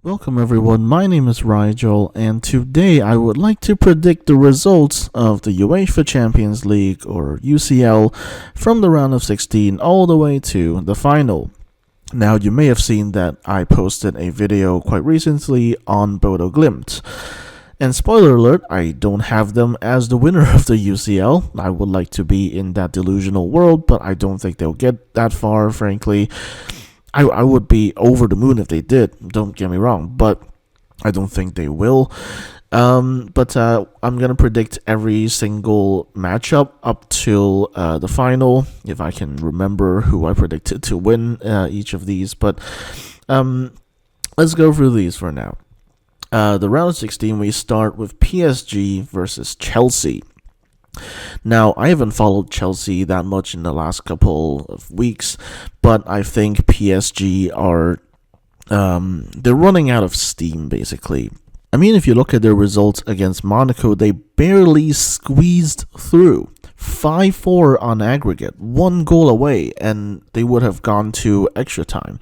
Welcome everyone, my name is Rigel, and today I would like to predict the results of the UEFA Champions League, or UCL, from the round of 16 all the way to the final. Now, you may have seen that I posted a video quite recently on Bodo Glimt. And spoiler alert, I don't have them as the winner of the UCL. I would like to be in that delusional world, but I don't think they'll get that far, frankly. I would be over the moon if they did, don't get me wrong, but I don't think they will. But I'm going to predict every single matchup up till the final, if I can remember who I predicted to win each of these. But let's go through these for now. The round of 16, we start with PSG versus Chelsea. Now, I haven't followed Chelsea that much in the last couple of weeks, but I think PSG are they're running out of steam, basically. I mean, if you look at their results against Monaco, they barely squeezed through. 5-4 on aggregate, one goal away, and they would have gone to extra time.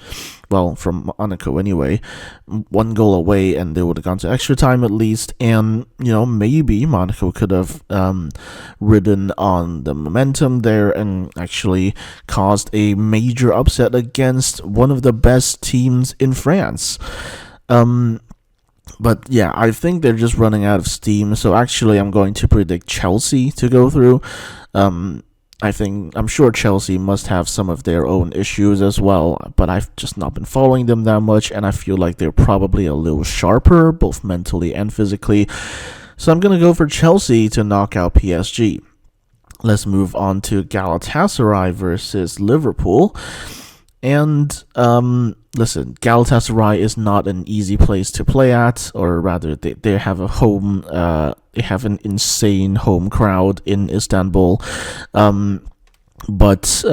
Well, from Monaco anyway, one goal away, and they would have gone to extra time at least. And maybe Monaco could have ridden on the momentum there and actually caused a major upset against one of the best teams in France. But yeah, I think they're just running out of steam. So actually, I'm going to predict Chelsea to go through. I'm sure Chelsea must have some of their own issues as well, but I've just not been following them that much, and I feel like they're probably a little sharper, both mentally and physically. So I'm going to go for Chelsea to knock out PSG. Let's move on to Galatasaray versus Liverpool. And listen, Galatasaray is not an easy place to play at, or rather, they have they have an insane home crowd in Istanbul. But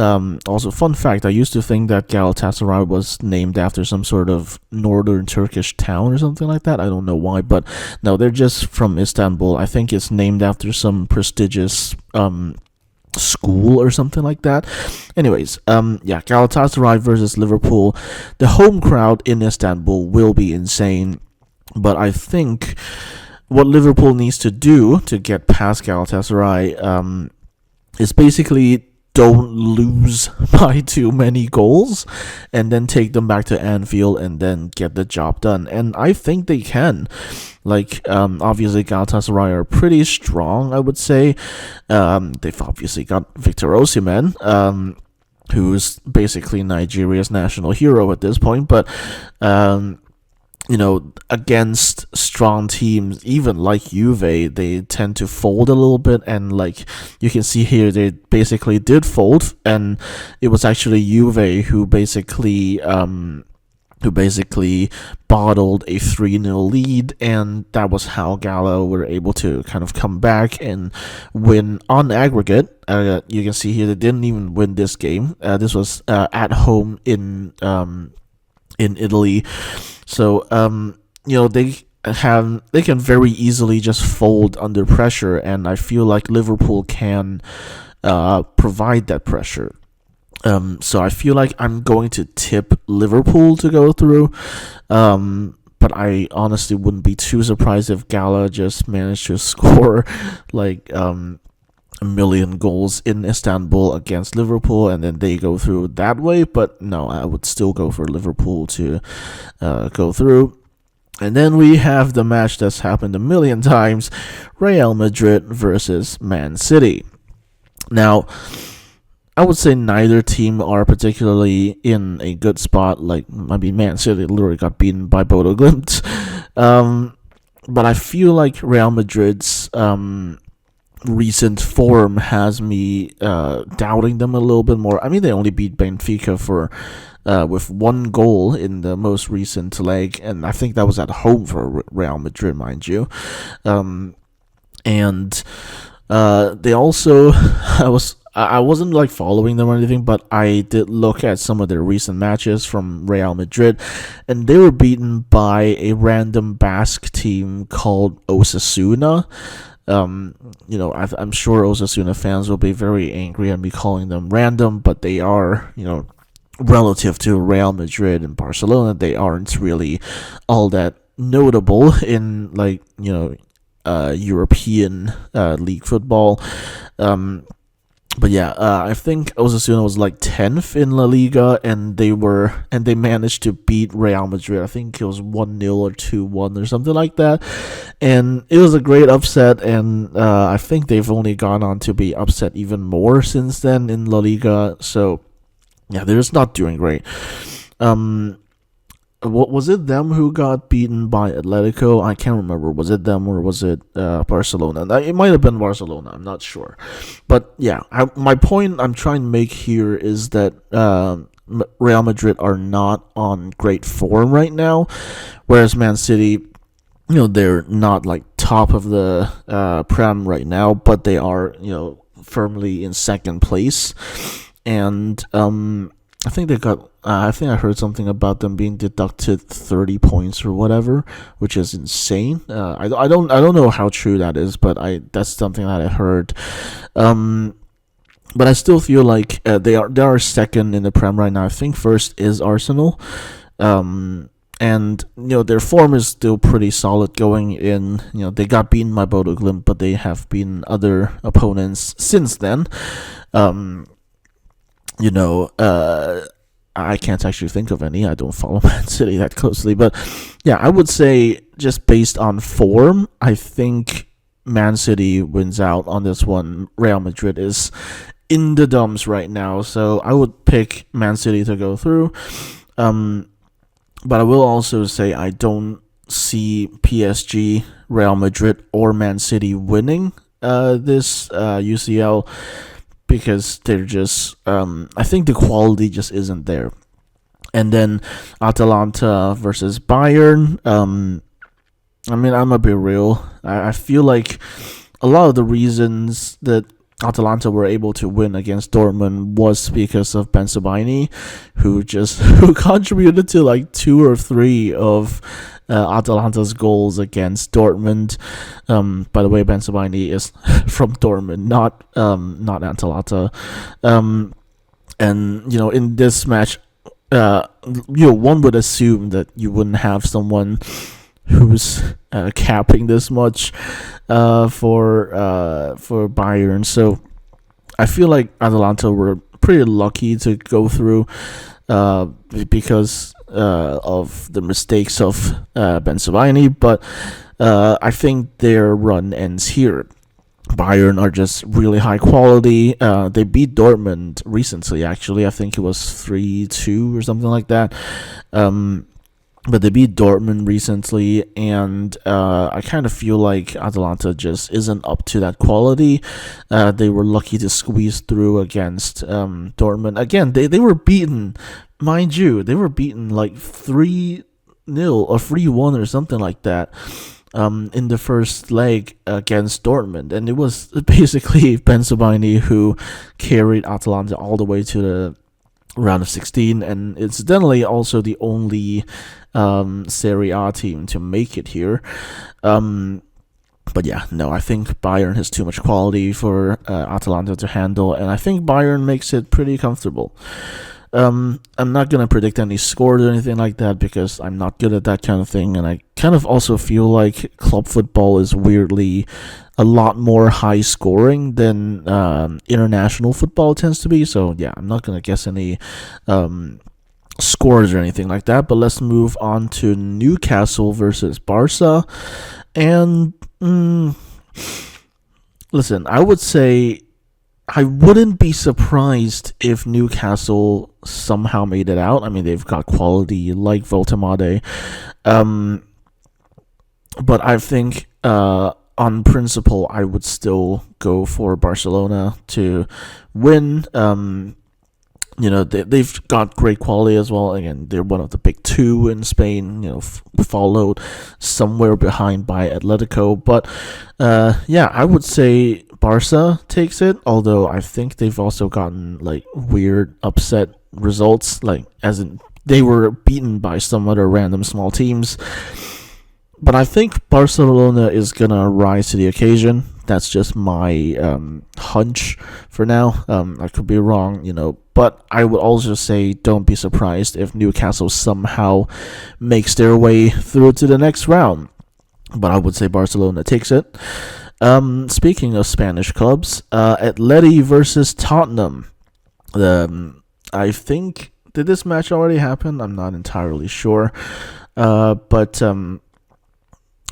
also, fun fact, I used to think that Galatasaray was named after some sort of northern Turkish town or something like that. I don't know why, but no, they're just from Istanbul. I think it's named after some prestigious school or something like that. Anyways, Galatasaray versus Liverpool. The home crowd in Istanbul will be insane, but I think what Liverpool needs to do to get past Galatasaray is basically don't lose by too many goals and then take them back to Anfield and then get the job done. And I think they can. Obviously Galatasaray are pretty strong, I would say. They've obviously got Victor Osimhen, who's basically Nigeria's national hero at this point, but against strong teams, even like Juve, they tend to fold a little bit, and like you can see here, they basically did fold, and it was actually Juve who basically bottled a 3-0 lead, and that was how Gala were able to kind of come back and win on aggregate. You can see here they didn't even win this game. This was at home in Italy. So they can very easily just fold under pressure, and I feel like Liverpool can provide that pressure. So I feel like I'm going to tip Liverpool to go through. But I honestly wouldn't be too surprised if Gala just managed to score like a million goals in Istanbul against Liverpool, and then they go through that way. But no, I would still go for Liverpool to go through. And then we have the match that's happened a million times, Real Madrid versus Man City. Now, I would say neither team are particularly in a good spot. Man City literally got beaten by Bodo Glimt. But I feel like Real Madrid's recent form has me doubting them a little bit more. I mean, they only beat Benfica with one goal in the most recent leg, and I think that was at home for Real Madrid, mind you. They also, I wasn't like following them or anything, but I did look at some of their recent matches from Real Madrid, and they were beaten by a random Basque team called Osasuna. I'm sure Osasuna fans will be very angry at me calling them random, but they are, relative to Real Madrid and Barcelona, they aren't really all that notable in, like, European league football. Um, but yeah, I think Osasuna was like 10th in La Liga, and they managed to beat Real Madrid. I think it was 1-0 or 2-1 or something like that, and it was a great upset. And I think they've only gone on to be upset even more since then in La Liga. So yeah, they're just not doing great. Um, what was it? Them who got beaten by Atletico? I can't remember. Was it them or was it Barcelona? It might have been Barcelona. I'm not sure. But yeah, my point I'm trying to make here is that Real Madrid are not on great form right now, whereas Man City, they're not like top of the Prem right now, but they are, firmly in second place. And I think they got. I think I heard something about them being deducted 30 points or whatever, which is insane. I don't know how true that is, but that's something that I heard. But I still feel like they are second in the Prem right now. I think first is Arsenal. And their form is still pretty solid going in. They got beaten by Bodo Glimt, but they have beaten other opponents since then. Um, I can't actually think of any. I don't follow Man City that closely, but yeah, I would say just based on form, I think Man City wins out on this one. Real Madrid is in the dumps right now, so I would pick Man City to go through. Um, but I will also say I don't see PSG, Real Madrid, or Man City winning this UCL, because they're just I think the quality just isn't there. And then Atalanta versus Bayern. I'm gonna be real. I feel like a lot of the reasons that Atalanta were able to win against Dortmund was because of Bensebaini, who contributed to like two or three of Atalanta's goals against Dortmund. By the way, Bensebaini is from Dortmund, not Atalanta. And in this match, one would assume that you wouldn't have someone who's capping this much for Bayern. So I feel like Atalanta were pretty lucky to go through because of the mistakes of Bensebaini, but I think their run ends here. Bayern are just really high quality. They beat Dortmund recently, actually. I think it was 3-2 or something like that. But they beat Dortmund recently, and I kind of feel like Atalanta just isn't up to that quality. They were lucky to squeeze through against Dortmund. Again, they were beaten, mind you, they were beaten like 3-0 or 3-1 or something like that in the first leg against Dortmund. And it was basically Bensebaini who carried Atalanta all the way to the round of 16, and incidentally also the only Serie A team to make it here. But yeah, no, I think Bayern has too much quality for Atalanta to handle, and I think Bayern makes it pretty comfortable. I'm not going to predict any scores or anything like that because I'm not good at that kind of thing, and I kind of also feel like club football is weirdly a lot more high scoring than international football tends to be. So yeah, I'm not going to guess any scores or anything like that, but let's move on to Newcastle versus Barca. And listen, I would say I wouldn't be surprised if Newcastle somehow made it out. I mean, they've got quality like Voltemade. But I think on principle, I would still go for Barcelona to win. They've got great quality as well. Again, they're one of the big two in Spain, followed somewhere behind by Atletico. But yeah, I would say Barca takes it, although I think they've also gotten like weird upset results, like as in they were beaten by some other random small teams. But I think Barcelona is gonna rise to the occasion That's just my hunch for now. I could be wrong, but I would also say don't be surprised if Newcastle somehow makes their way through to the next round. But I would say Barcelona takes it. Speaking of Spanish clubs, Atleti versus Tottenham. I think, did this match already happen? I'm not entirely sure. But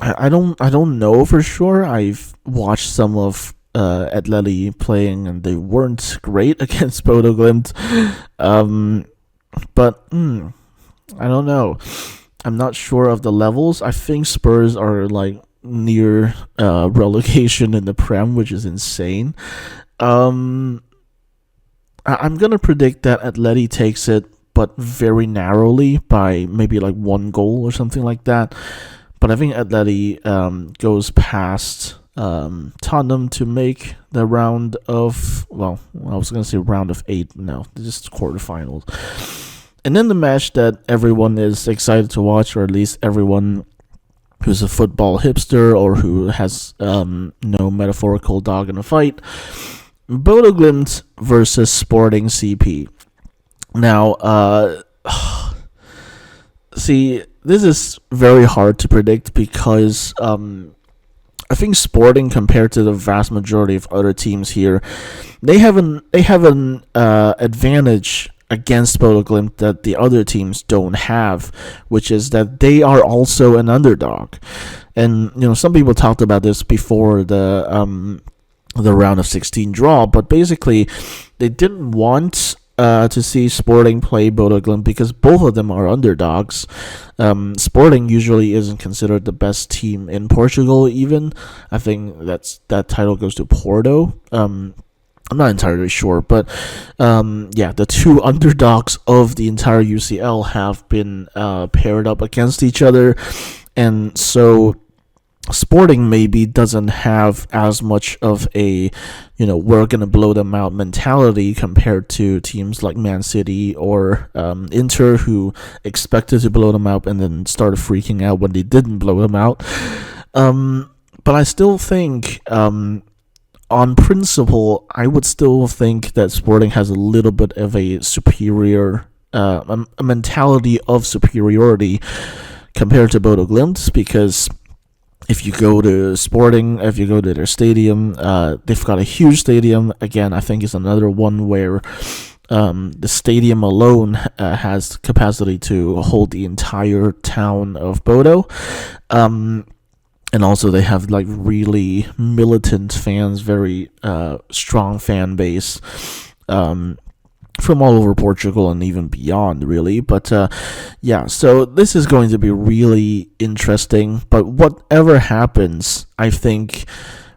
I don't know for sure. I've watched some of Atleti playing, and they weren't great against Bodo Glimt. But I don't know. I'm not sure of the levels. I think Spurs are like near relegation in the Prem, which is insane. I'm gonna predict that Atleti takes it, but very narrowly by maybe like one goal or something like that. But I think Atleti goes past Tottenham to make the round of, well, I was going to say round of 8. No, just quarterfinals. And then the match that everyone is excited to watch, or at least everyone who's a football hipster or who has no metaphorical dog in a fight, Bodo Glimt versus Sporting CP. Now, see, this is very hard to predict because I think Sporting, compared to the vast majority of other teams here, they have an advantage against Bodo Glimt that the other teams don't have, which is that they are also an underdog. And some people talked about this before the round of 16 draw, but basically they didn't want to see Sporting play Bodo Glimt because both of them are underdogs. Sporting usually isn't considered the best team in Portugal even. I think that title goes to Porto. I'm not entirely sure, but the two underdogs of the entire UCL have been paired up against each other, and so Sporting maybe doesn't have as much of a, we're going to blow them out mentality compared to teams like Man City or Inter, who expected to blow them out and then started freaking out when they didn't blow them out. But I still think, on principle, I would still think that Sporting has a little bit of a superior, a mentality of superiority compared to Bodo Glimt, because if you go to Sporting, if you go to their stadium, they've got a huge stadium. Again, I think it's another one where the stadium alone has capacity to hold the entire town of Bodo. And also they have like really militant fans, very strong fan base. From all over Portugal and even beyond, really. But so this is going to be really interesting. But whatever happens, I think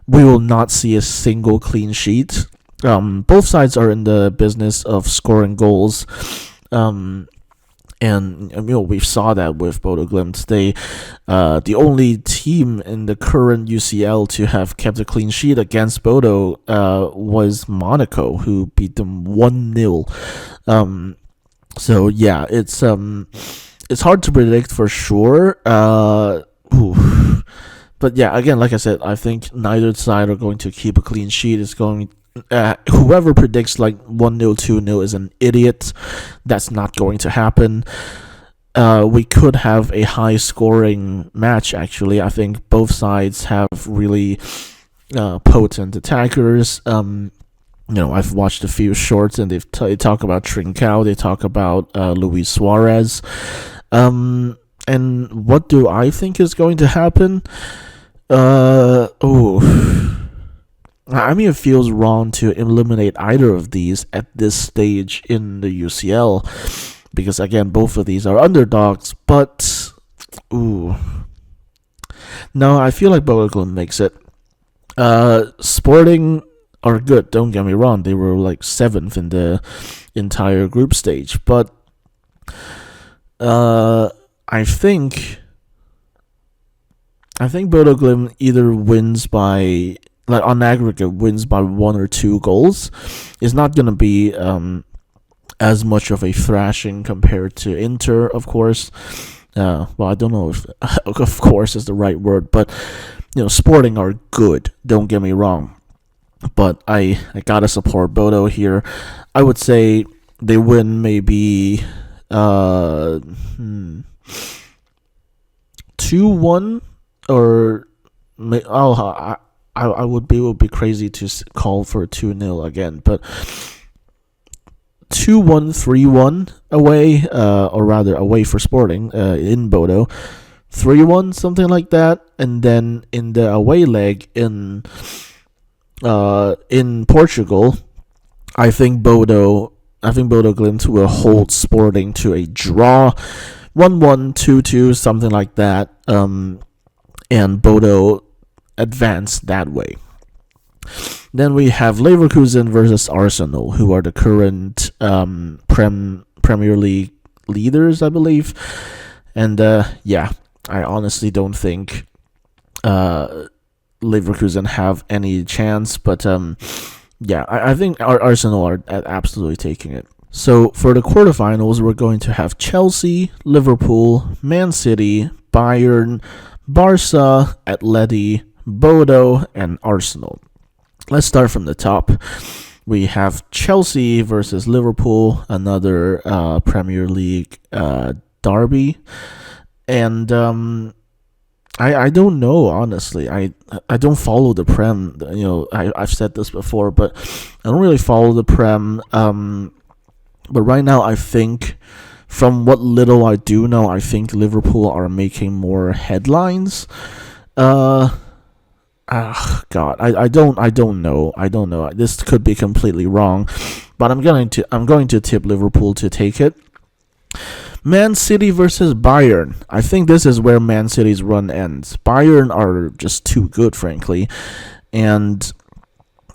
we will not see a single clean sheet. Both sides are in the business of scoring goals. And we saw that with Bodo Glimt. They, the only team in the current UCL to have kept a clean sheet against Bodo was Monaco, who beat them 1-0. So yeah, it's hard to predict for sure. But yeah, again, like I said, I think neither side are going to keep a clean sheet. It's going. Whoever predicts like 1-0, 2-0 is an idiot. That's not going to happen. We could have a high-scoring match, actually. I think both sides have really potent attackers. I've watched a few shorts, and they talk about Trincao, they talk about Luis Suarez. And what do I think is going to happen? It feels wrong to eliminate either of these at this stage in the UCL, because again, both of these are underdogs. But no, I feel like Bodo Glimt makes it. Sporting are good, don't get me wrong. They were like 7th in the entire group stage, but I think Bodo Glimt either wins by, like on aggregate, wins by 1 or 2 goals. It's not going to be as much of a thrashing compared to Inter, of course. well, I don't know if of course is the right word, but Sporting are good. Don't get me wrong, but I gotta support Bodo here. I would say they win maybe uh 2-1 or oh I would be crazy to call for 2-0 again, but 2-1, 3-1 away, or rather away for Sporting in Bodo, 3-1 something like that, and then in the away leg in Portugal, I think Bodo Glimt will hold Sporting to a draw, 1-1, 2-2, something like that. And Bodo advance that way. Then we have Leverkusen versus Arsenal, who are the current Premier League leaders, I believe. And yeah, I honestly don't think Leverkusen have any chance, but yeah, I think Arsenal are absolutely taking it. So for the quarterfinals, we're going to have Chelsea, Liverpool, Man City, Bayern, Barca, Atleti, Bodo, and Arsenal. Let's start from the top. We have Chelsea versus Liverpool, another Premier League derby, and I don't know, honestly. I don't follow the Prem. I've said this before, but I don't really follow the Prem. But right now, I think, from what little I do know, I think Liverpool are making more headlines. God, I don't know. This could be completely wrong, but I'm going to tip Liverpool to take it. Man City versus Bayern. I think this is where Man City's run ends. Bayern are just too good, frankly, and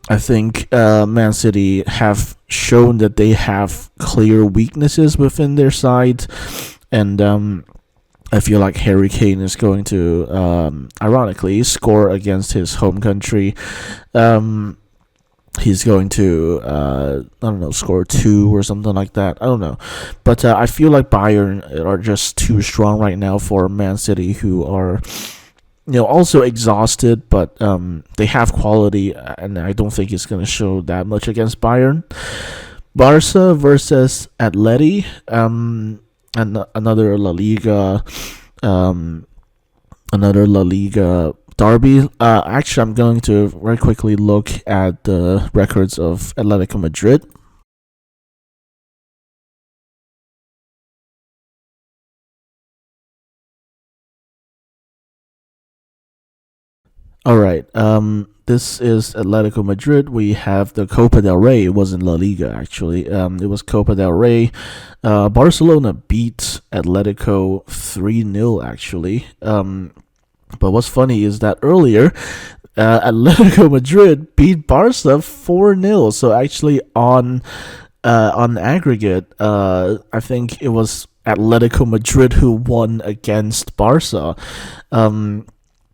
I think Man City have shown that they have clear weaknesses within their side, and I feel like Harry Kane is going to, ironically, score against his home country. He's going to, I don't know, score 2 or something like that. I don't know. But I feel like Bayern are just too strong right now for Man City, who are, also exhausted, but they have quality, and I don't think it's going to show that much against Bayern. Barca versus Atleti, and another La Liga derby. Actually, I'm going to very quickly look at the records of Atletico Madrid. All right. This is Atletico Madrid. We have the Copa del Rey. It wasn't La Liga, actually. It was Copa del Rey. Barcelona beat Atletico 3-0, actually. But what's funny is that earlier, Atletico Madrid beat Barca 4-0. So actually, on aggregate, I think it was Atletico Madrid who won against Barca.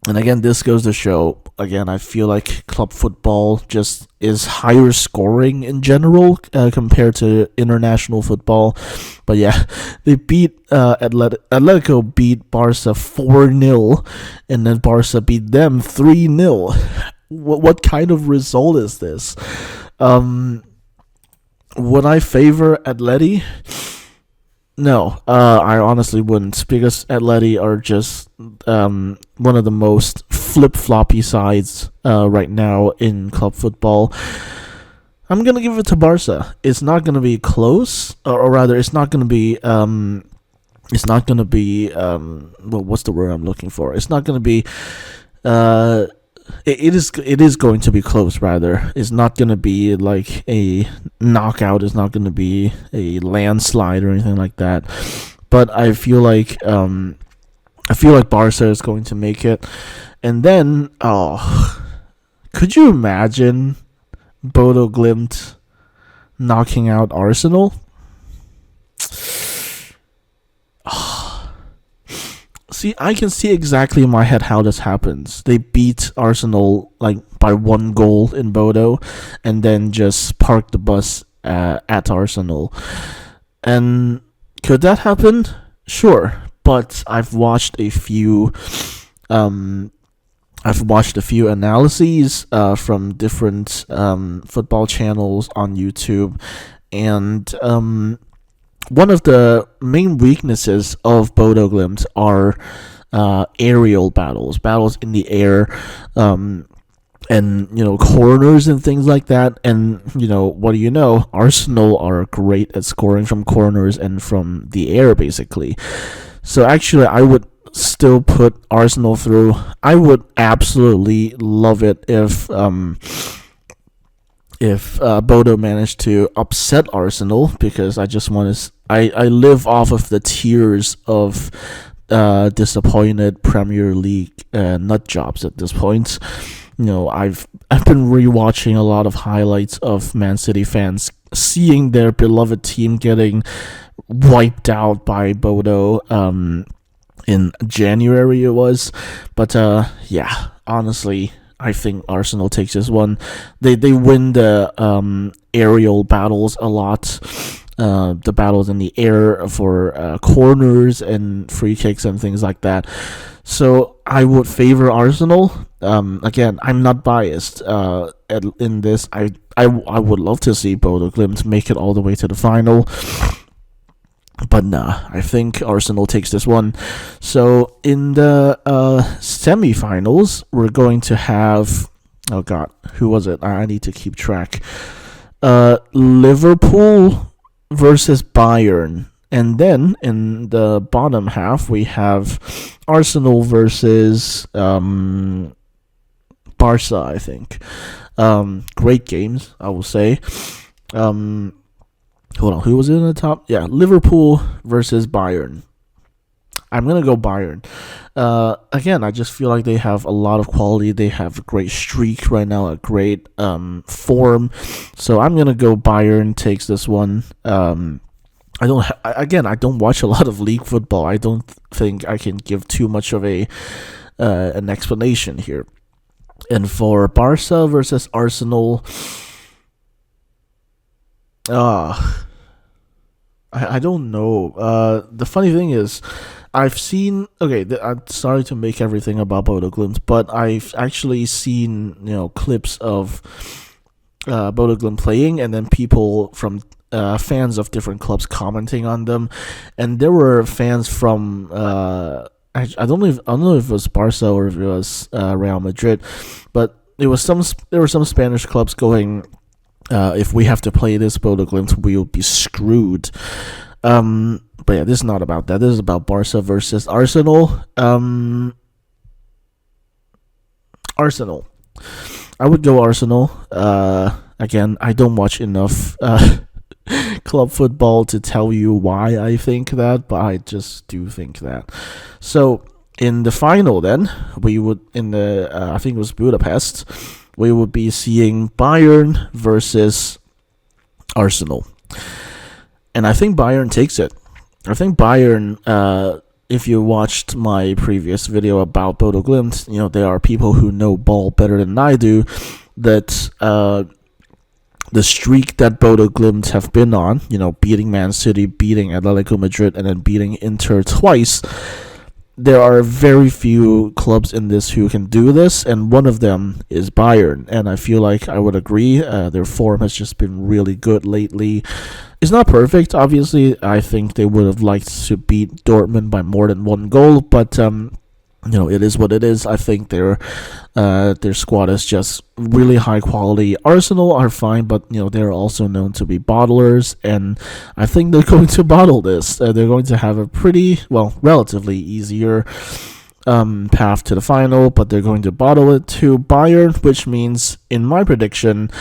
And again, this goes to show, again, I feel like club football just is higher scoring in general compared to international football. But yeah, they beat Atletico beat Barca 4-0, and then Barca beat them 3-0. What kind of result is this? Would I favor Atleti? No, I honestly wouldn't, because Atleti are just one of the most flip-floppy sides right now in club football. I'm gonna give it to Barca. It's not gonna be close, or rather, it's not gonna be. It's not gonna be. Well, what's the word I'm looking for? It's not gonna be. It is going to be close, rather. It's not going to be like a knockout. It's not going to be a landslide or anything like that. But I feel like Barca is going to make it. And then, could you imagine Bodo Glimt knocking out Arsenal? See, I can see exactly in my head how this happens. They beat Arsenal like by 1 goal in Bodo, and then just park the bus at Arsenal. And could that happen? Sure, but I've watched a few. I've watched a few analyses from different football channels on YouTube, and one of the main weaknesses of Bodo Glimt are aerial battles in the air, and corners and things like that. And what do you know? Arsenal are great at scoring from corners and from the air, basically. So actually, I would still put Arsenal through. I would absolutely love it if Bodo managed to upset Arsenal, because I just want to. I live off of the tears of disappointed Premier League nut jobs at this point. I've been rewatching a lot of highlights of Man City fans seeing their beloved team getting wiped out by Bodo in January it was. But yeah, honestly, I think Arsenal takes this one. They win the aerial battles a lot. The battles in the air for corners and free kicks and things like that. So I would favor Arsenal. Again, I'm not biased in this. I would love to see Bodo Glimt make it all the way to the final. But nah, I think Arsenal takes this one. So in the semifinals, we're going to have... Oh god, who was it? I need to keep track. Liverpool versus Bayern. And then in the bottom half, we have Arsenal versus Barca, I think. Great games, I will say. Hold on, who was in the top? Yeah, Liverpool versus Bayern. I'm going to go Bayern. Again, I just feel like they have a lot of quality. They have a great streak right now, a great form. So I'm going to go Bayern takes this one. I don't watch a lot of league football. I don't think I can give too much of an explanation here. And for Barca versus Arsenal, I don't know. The funny thing is, I've seen... Okay, I'm sorry to make everything about Bodo Glimt, but I've actually seen, clips of Bodo Glimt playing, and then people from... fans of different clubs commenting on them, and there were fans from I don't know if it was Barca or if it was Real Madrid, but there were some Spanish clubs going, if we have to play this Bodo Glimt, we'll be screwed. But yeah, this is not about that. This is about Barca versus Arsenal. Arsenal. I would go Arsenal. Again, I don't watch enough club football to tell you why I think that, but I just do think that. So in the final, then we would I think it was Budapest, we would be seeing Bayern versus Arsenal, and I think Bayern takes it. I think Bayern. If you watched my previous video about Bodo Glimt, there are people who know ball better than I do. That the streak that Bodo Glimt have been on, beating Man City, beating Atletico Madrid, and then beating Inter twice, there are very few clubs in this who can do this, and one of them is Bayern. And I feel like I would agree. Their form has just been really good lately. It's not perfect, obviously. I think they would have liked to beat Dortmund by more than one goal, but it is what it is. I think their squad is just really high quality. Arsenal are fine, but they're also known to be bottlers, and I think they're going to bottle this. They're going to have a relatively easier path to the final, but they're going to bottle it to Bayern, which means, in my prediction,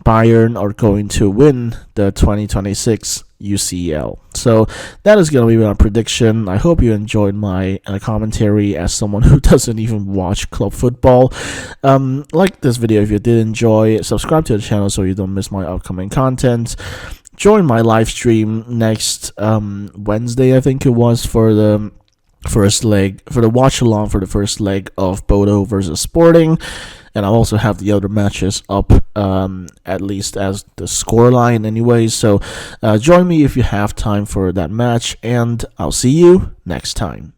Bayern are going to win the 2026 UCL. So that is going to be my prediction. I hope you enjoyed my commentary as someone who doesn't even watch club football. Like this video if you did enjoy. Subscribe to the channel so you don't miss my upcoming content. Join my live stream next Wednesday, I think it was, for the first leg, for the watch along for the first leg of Bodo versus Sporting. And I'll also have the other matches up, at least as the scoreline anyway. So join me if you have time for that match, and I'll see you next time.